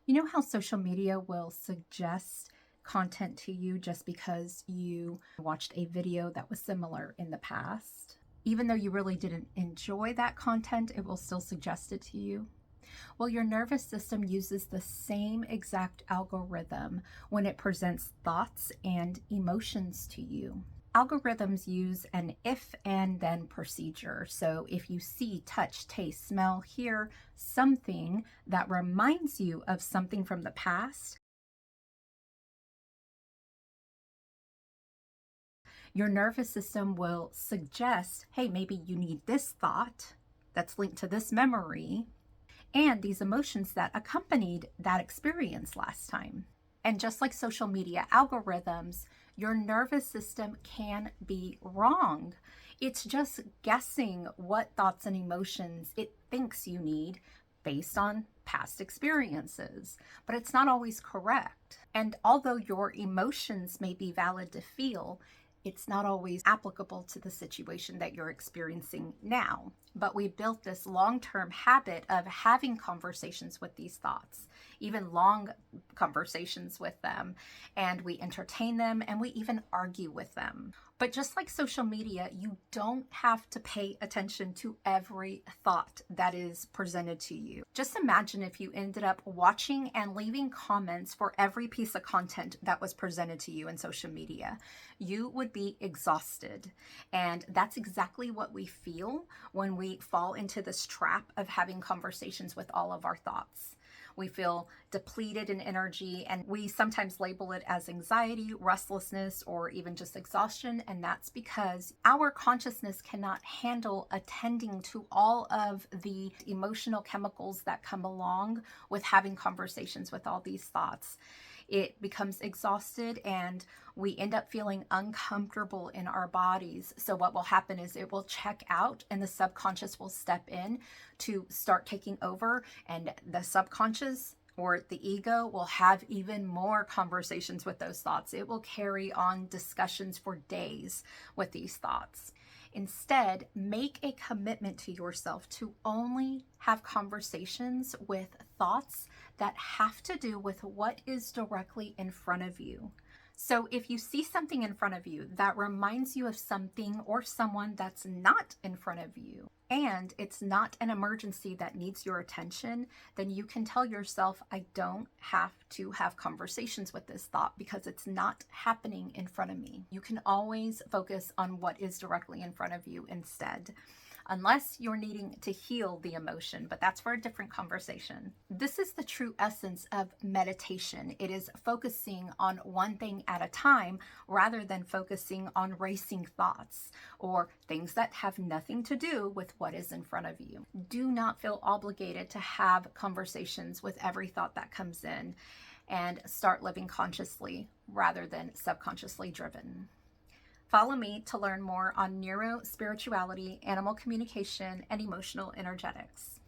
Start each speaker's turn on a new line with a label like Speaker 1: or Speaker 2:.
Speaker 1: You know how social media will suggest content to you just because you watched a video that was similar in the past? Even though you really didn't enjoy that content, it will still suggest it to you. Well, your nervous system uses the same exact algorithm when it presents thoughts and emotions to you. Algorithms use an if and then procedure. So if you see, touch, taste, smell, hear something that reminds you of something from the past, your nervous system will suggest, hey, maybe you need this thought that's linked to this memory and these emotions that accompanied that experience last time. And just like social media algorithms, your nervous system can be wrong. It's just guessing what thoughts and emotions it thinks you need based on past experiences, but it's not always correct. And although your emotions may be valid to feel, it's not always applicable to the situation that you're experiencing now. But we built this long-term habit of having conversations with these thoughts, even long conversations with them, and we entertain them and we even argue with them. But just like social media, you don't have to pay attention to every thought that is presented to you. Just imagine if you ended up watching and leaving comments for every piece of content that was presented to you in social media. You would be exhausted. And that's exactly what we feel when we fall into this trap of having conversations with all of our thoughts. We feel depleted in energy, and we sometimes label it as anxiety, restlessness, or even just exhaustion. And that's because our consciousness cannot handle attending to all of the emotional chemicals that come along with having conversations with all these thoughts. It becomes exhausted and we end up feeling uncomfortable in our bodies. So what will happen is it will check out and the subconscious will step in to start taking over, and the subconscious or the ego will have even more conversations with those thoughts. It will carry on discussions for days with these thoughts. Instead, make a commitment to yourself to only have conversations with thoughts that have to do with what is directly in front of you. So if you see something in front of you that reminds you of something or someone that's not in front of you, and it's not an emergency that needs your attention, then you can tell yourself, I don't have to have conversations with this thought because it's not happening in front of me. You can always focus on what is directly in front of you instead, unless you're needing to heal the emotion, but that's for a different conversation. This is the true essence of meditation. It is focusing on one thing at a time rather than focusing on racing thoughts or things that have nothing to do with what is in front of you. Do not feel obligated to have conversations with every thought that comes in, and start living consciously rather than subconsciously driven. Follow me to learn more on neurospirituality, animal communication, and emotional energetics.